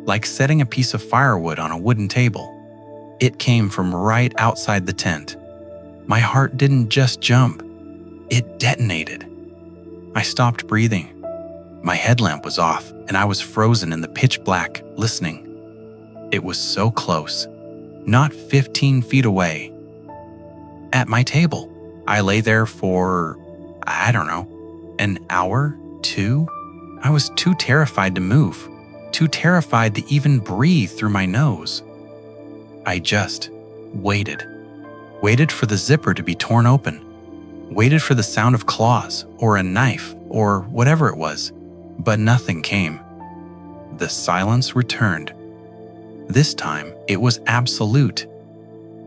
like setting a piece of firewood on a wooden table. It came from right outside the tent. My heart didn't just jump, it detonated. I stopped breathing. My headlamp was off, and I was frozen in the pitch black, listening. It was so close, not 15 feet away. At my table, I lay there for, I don't know, an hour, 2? I was too terrified to move, too terrified to even breathe through my nose. I just waited. Waited for the zipper to be torn open. Waited for the sound of claws or a knife or whatever it was, but nothing came. The silence returned. This time, it was absolute.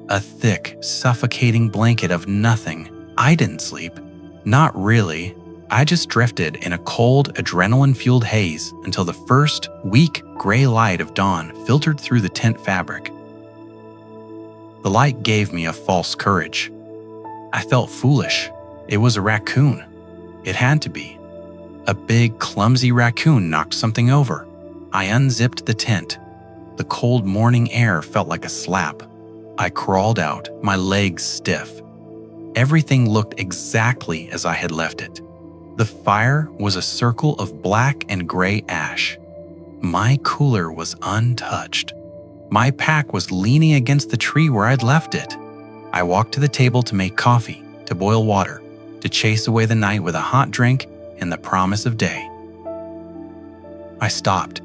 A thick, suffocating blanket of nothing. I didn't sleep. Not really. I just drifted in a cold, adrenaline-fueled haze until the first, weak, gray light of dawn filtered through the tent fabric. The light gave me a false courage. I felt foolish. It was a raccoon. It had to be. A big, clumsy raccoon knocked something over. I unzipped the tent. The cold morning air felt like a slap. I crawled out, my legs stiff. Everything looked exactly as I had left it. The fire was a circle of black and gray ash. My cooler was untouched. My pack was leaning against the tree where I'd left it. I walked to the table to make coffee, to boil water, to chase away the night with a hot drink and the promise of day. I stopped.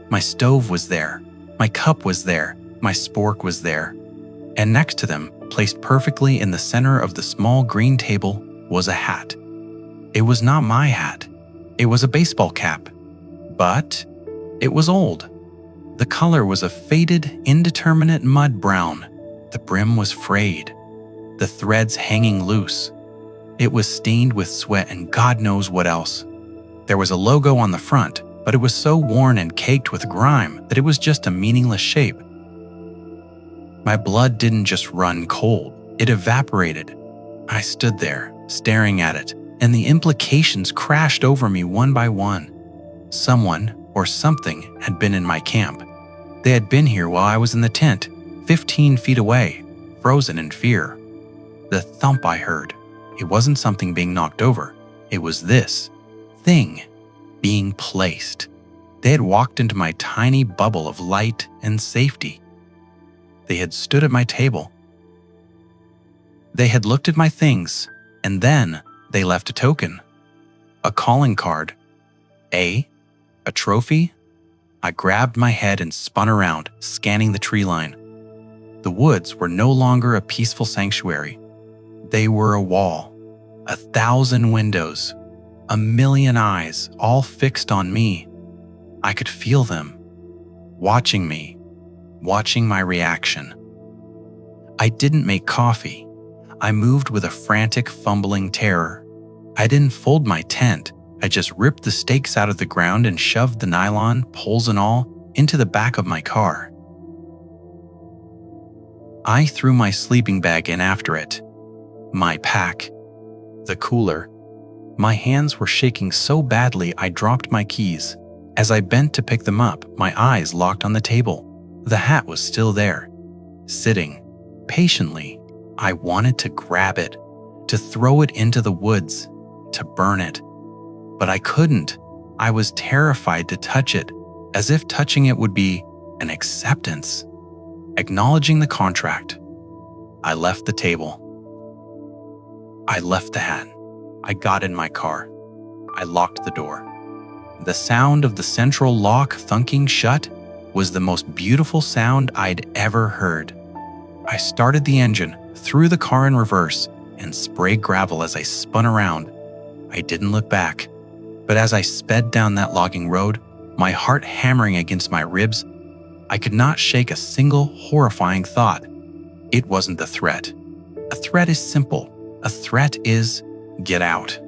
My stove was there. My cup was there. My spork was there. And next to them, placed perfectly in the center of the small green table, was a hat. It was not my hat. It was a baseball cap. But it was old. The color was a faded, indeterminate mud brown. The brim was frayed, the threads hanging loose. It was stained with sweat and God knows what else. There was a logo on the front, but it was so worn and caked with grime that it was just a meaningless shape. My blood didn't just run cold, it evaporated. I stood there, staring at it, and the implications crashed over me one by one. Someone or something had been in my camp. They had been here while I was in the tent, 15 feet away, frozen in fear. The thump I heard, it wasn't something being knocked over. It was this thing being placed. They had walked into my tiny bubble of light and safety. They had stood at my table. They had looked at my things, and then they left a token. A calling card. A trophy? I grabbed my head and spun around, scanning the tree line. The woods were no longer a peaceful sanctuary. They were a wall, 1,000 windows, 1,000,000 eyes, all fixed on me. I could feel them, watching me, watching my reaction. I didn't make coffee. I moved with a frantic, fumbling terror. I didn't fold my tent. I just ripped the stakes out of the ground and shoved the nylon, poles and all, into the back of my car. I threw my sleeping bag in after it. My pack. The cooler. My hands were shaking so badly I dropped my keys. As I bent to pick them up, my eyes locked on the table. The hat was still there, sitting, patiently. I wanted to grab it, to throw it into the woods, to burn it. But I couldn't. I was terrified to touch it, as if touching it would be an acceptance, acknowledging the contract. I left the table. I left the hat. I got in my car. I locked the door. The sound of the central lock thunking shut was the most beautiful sound I'd ever heard. I started the engine, threw the car in reverse, and sprayed gravel as I spun around. I didn't look back. But as I sped down that logging road, my heart hammering against my ribs, I could not shake a single horrifying thought. It wasn't the threat. A threat is simple. A threat is, get out.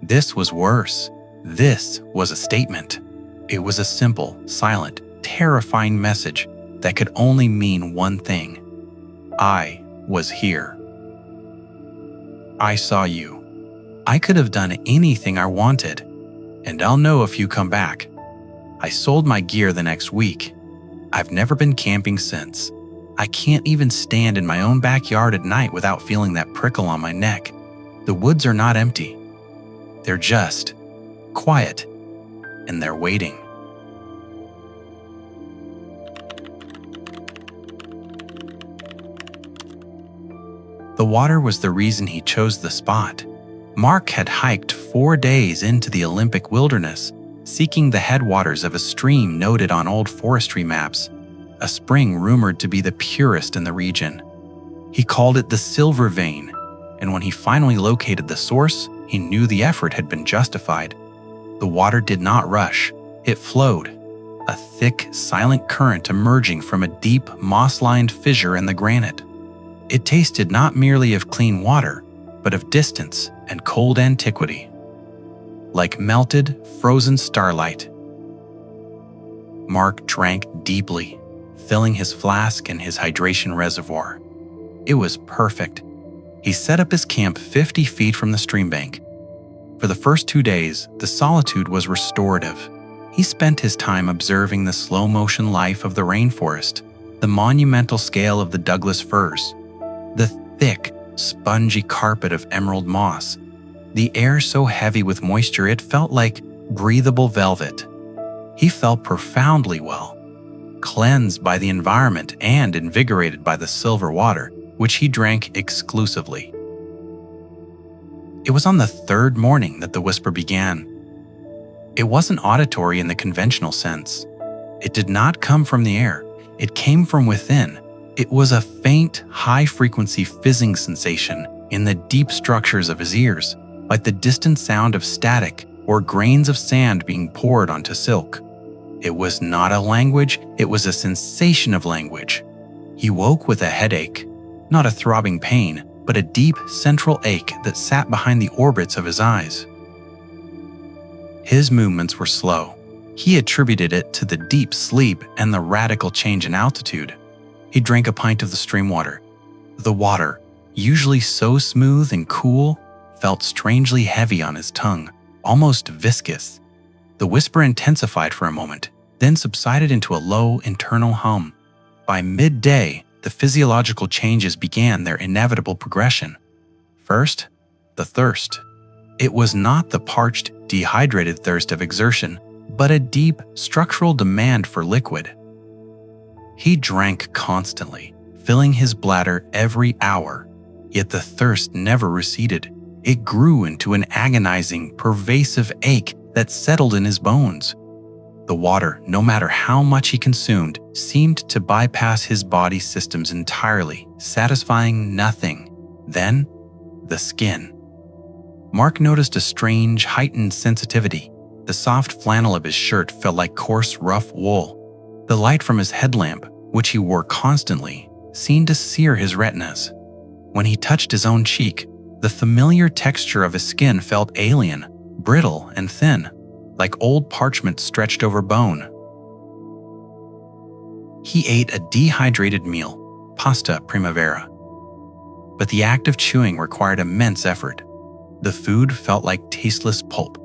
This was worse. This was a statement. It was a simple, silent, terrifying message that could only mean one thing. I was here. I saw you. I could have done anything I wanted, and I'll know if you come back. I sold my gear the next week. I've never been camping since. I can't even stand in my own backyard at night without feeling that prickle on my neck. The woods are not empty. They're just quiet, and they're waiting. The water was the reason he chose the spot. Mark had hiked 4 days into the Olympic wilderness, seeking the headwaters of a stream noted on old forestry maps, a spring rumored to be the purest in the region. He called it the Silver Vein, and when he finally located the source, he knew the effort had been justified. The water did not rush, it flowed, a thick, silent current emerging from a deep, moss-lined fissure in the granite. It tasted not merely of clean water, but of distance and cold antiquity. Like melted, frozen starlight. Mark drank deeply, filling his flask and his hydration reservoir. It was perfect. He set up his camp 50 feet from the stream bank. For the first 2 days, the solitude was restorative. He spent his time observing the slow-motion life of the rainforest, the monumental scale of the Douglas firs, the thick, spongy carpet of emerald moss, the air so heavy with moisture it felt like breathable velvet. He felt profoundly well, cleansed by the environment and invigorated by the silver water, which he drank exclusively. It was on the 3rd morning that the whisper began. It wasn't auditory in the conventional sense. It did not come from the air. It came from within. It was a faint, high-frequency fizzing sensation in the deep structures of his ears, like the distant sound of static or grains of sand being poured onto silk. It was not a language, it was a sensation of language. He woke with a headache, not a throbbing pain, but a deep central ache that sat behind the orbits of his eyes. His movements were slow. He attributed it to the deep sleep and the radical change in altitude. He drank a pint of the stream water. The water, usually so smooth and cool, felt strangely heavy on his tongue, almost viscous. The whisper intensified for a moment, then subsided into a low internal hum. By midday, the physiological changes began their inevitable progression. First, the thirst. It was not the parched, dehydrated thirst of exertion, but a deep, structural demand for liquid. He drank constantly, filling his bladder every hour, yet the thirst never receded. It grew into an agonizing, pervasive ache that settled in his bones. The water, no matter how much he consumed, seemed to bypass his body's systems entirely, satisfying nothing. Then, the skin. Mark noticed a strange, heightened sensitivity. The soft flannel of his shirt felt like coarse, rough wool. The light from his headlamp, which he wore constantly, seemed to sear his retinas. When he touched his own cheek, the familiar texture of his skin felt alien, brittle, and thin, like old parchment stretched over bone. He ate a dehydrated meal, pasta primavera. But the act of chewing required immense effort. The food felt like tasteless pulp,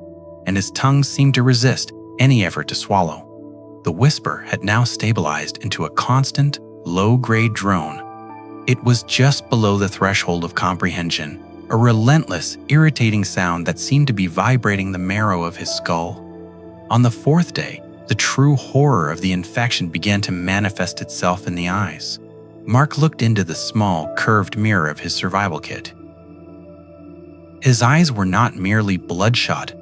and his tongue seemed to resist any effort to swallow. The whisper had now stabilized into a constant, low-grade drone. It was just below the threshold of comprehension, a relentless, irritating sound that seemed to be vibrating the marrow of his skull. On the 4th day, the true horror of the infection began to manifest itself in the eyes. Mark looked into the small, curved mirror of his survival kit. His eyes were not merely bloodshot.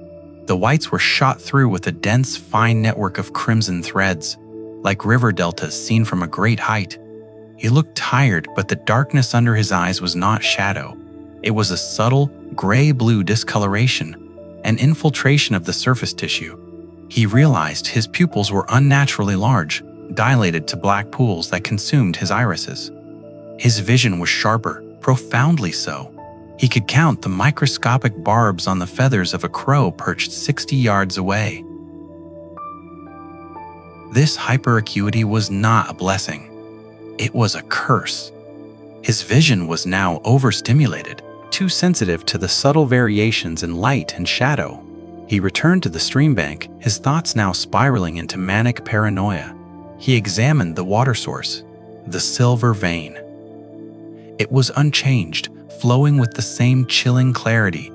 The whites were shot through with a dense, fine network of crimson threads, like river deltas seen from a great height. He looked tired, but the darkness under his eyes was not shadow. It was a subtle, gray-blue discoloration, an infiltration of the surface tissue. He realized his pupils were unnaturally large, dilated to black pools that consumed his irises. His vision was sharper, profoundly so. He could count the microscopic barbs on the feathers of a crow perched 60 yards away. This hyperacuity was not a blessing. It was a curse. His vision was now overstimulated, too sensitive to the subtle variations in light and shadow. He returned to the stream bank, his thoughts now spiraling into manic paranoia. He examined the water source, the silver vein. It was unchanged, flowing with the same chilling clarity.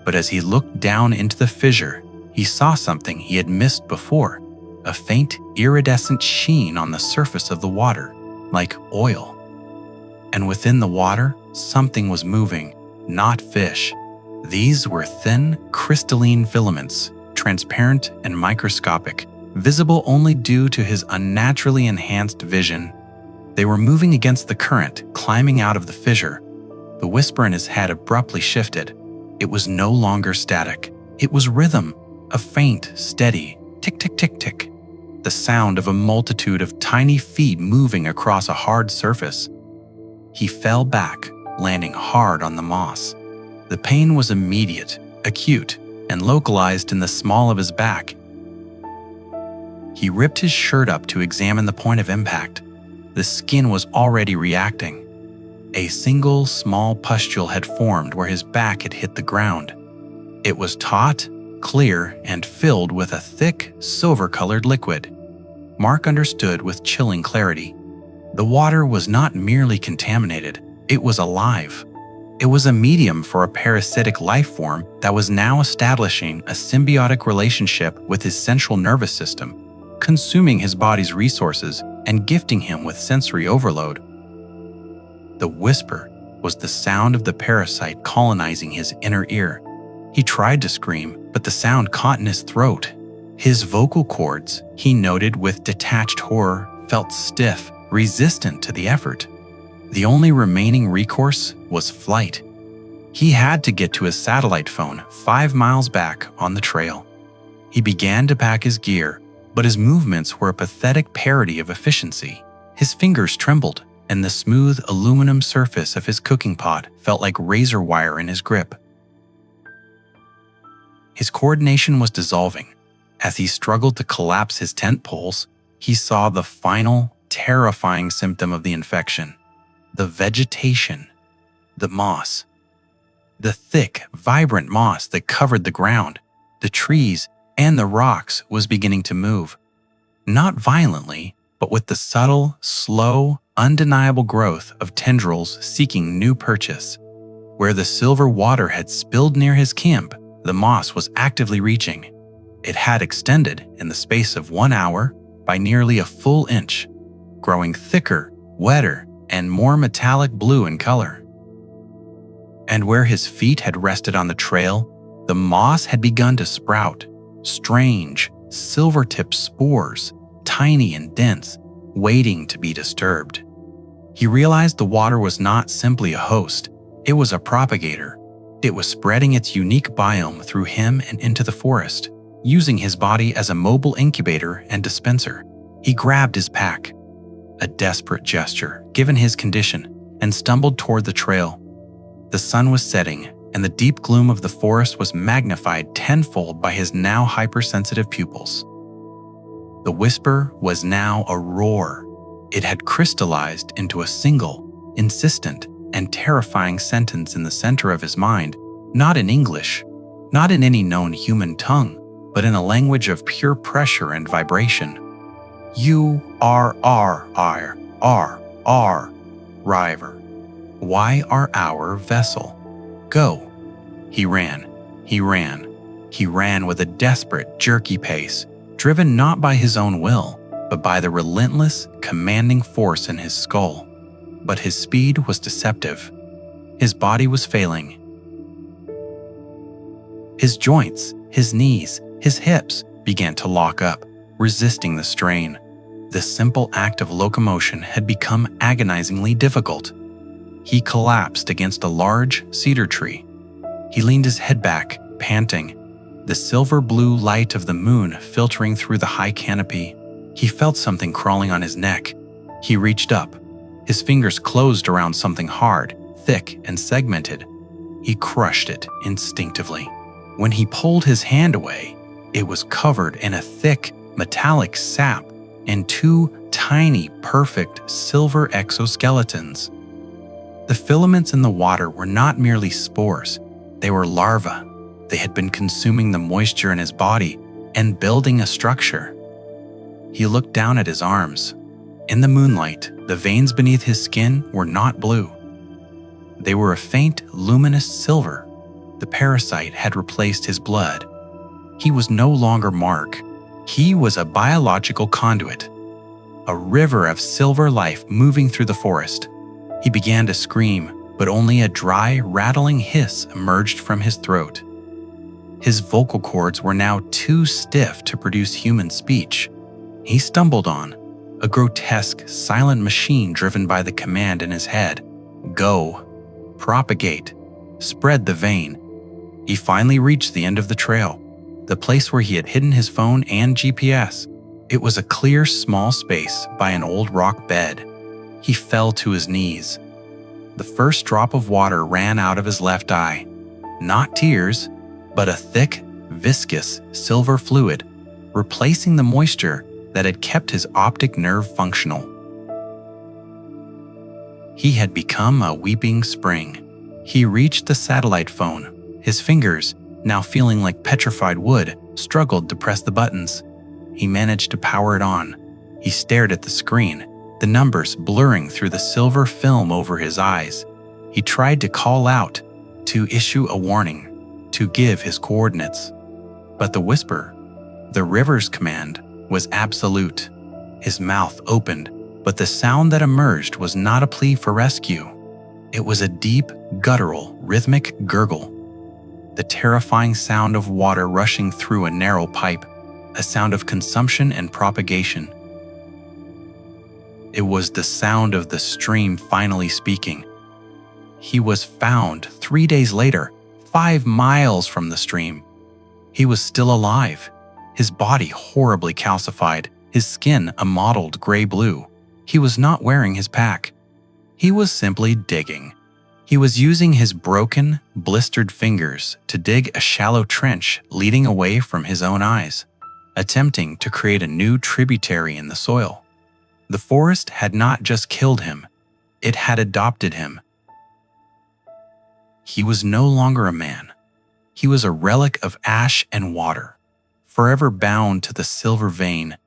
But as he looked down into the fissure, he saw something he had missed before, a faint, iridescent sheen on the surface of the water, like oil. And within the water, something was moving, not fish. These were thin, crystalline filaments, transparent and microscopic, visible only due to his unnaturally enhanced vision. They were moving against the current, climbing out of the fissure. The whisper in his head abruptly shifted. It was no longer static. It was rhythm, a faint, steady tick-tick-tick-tick, the sound of a multitude of tiny feet moving across a hard surface. He fell back, landing hard on the moss. The pain was immediate, acute, and localized in the small of his back. He ripped his shirt up to examine the point of impact. The skin was already reacting. A single small pustule had formed where his back had hit the ground. It was taut, clear, and filled with a thick, silver-colored liquid. Mark understood with chilling clarity. The water was not merely contaminated, it was alive. It was a medium for a parasitic life form that was now establishing a symbiotic relationship with his central nervous system, consuming his body's resources and gifting him with sensory overload. The whisper was the sound of the parasite colonizing his inner ear. He tried to scream, but the sound caught in his throat. His vocal cords, he noted with detached horror, felt stiff, resistant to the effort. The only remaining recourse was flight. He had to get to his satellite phone 5 miles back on the trail. He began to pack his gear, but his movements were a pathetic parody of efficiency. His fingers trembled, and the smooth aluminum surface of his cooking pot felt like razor wire in his grip. His coordination was dissolving. As he struggled to collapse his tent poles, he saw the final, terrifying symptom of the infection. The vegetation, the moss. The thick, vibrant moss that covered the ground, the trees, and the rocks was beginning to move. Not violently, but with the subtle, slow, undeniable growth of tendrils seeking new purchase. Where the silver water had spilled near his camp, the moss was actively reaching. It had extended in the space of 1 hour by nearly a full inch, growing thicker, wetter, and more metallic blue in color. And where his feet had rested on the trail, the moss had begun to sprout, strange, silver-tipped spores, tiny and dense, waiting to be disturbed. He realized the water was not simply a host, it was a propagator. It was spreading its unique biome through him and into the forest, using his body as a mobile incubator and dispenser. He grabbed his pack, a desperate gesture given his condition, and stumbled toward the trail. The sun was setting, and the deep gloom of the forest was magnified tenfold by his now hypersensitive pupils. The whisper was now a roar. It had crystallized into a single, insistent, and terrifying sentence in the center of his mind, not in English, not in any known human tongue, but in a language of pure pressure and vibration. You are River. Why are our vessel? Go. He ran with a desperate, jerky pace, driven not by his own will, but by the relentless, commanding force in his skull. But his speed was deceptive. His body was failing. His joints, his knees, his hips began to lock up, resisting the strain. The simple act of locomotion had become agonizingly difficult. He collapsed against a large cedar tree. He leaned his head back, panting, the silver blue light of the moon filtering through the high canopy. He felt something crawling on his neck. He reached up. His fingers closed around something hard, thick, and segmented. He crushed it instinctively. When he pulled his hand away, it was covered in a thick, metallic sap and 2 tiny, perfect silver exoskeletons. The filaments in the water were not merely spores, they were larvae. They had been consuming the moisture in his body and building a structure. He looked down at his arms. In the moonlight, the veins beneath his skin were not blue. They were a faint, luminous silver. The parasite had replaced his blood. He was no longer Mark. He was a biological conduit, a river of silver life moving through the forest. He began to scream, but only a dry, rattling hiss emerged from his throat. His vocal cords were now too stiff to produce human speech. He stumbled on a grotesque, silent machine driven by the command in his head: go, propagate, spread the vein. He finally reached the end of the trail, the place where he had hidden his phone and GPS. It was a clear, small space by an old rock bed. He fell to his knees. The first drop of water ran out of his left eye. Not tears, but a thick, viscous silver fluid, replacing the moisture that had kept his optic nerve functional. He had become a weeping spring. He reached the satellite phone. His fingers, now feeling like petrified wood, struggled to press the buttons. He managed to power it on. He stared at the screen, the numbers blurring through the silver film over his eyes. He tried to call out, to issue a warning, to give his coordinates. But the whisper, the river's command, was absolute. His mouth opened, but the sound that emerged was not a plea for rescue. It was a deep, guttural, rhythmic gurgle. The terrifying sound of water rushing through a narrow pipe, a sound of consumption and propagation. It was the sound of the stream finally speaking. He was found 3 days later, 5 miles from the stream. He was still alive, his body horribly calcified, his skin a mottled gray-blue. He was not wearing his pack. He was simply digging. He was using his broken, blistered fingers to dig a shallow trench leading away from his own eyes, attempting to create a new tributary in the soil. The forest had not just killed him, it had adopted him. He was no longer a man. He was a relic of ash and water, forever bound to the silver vein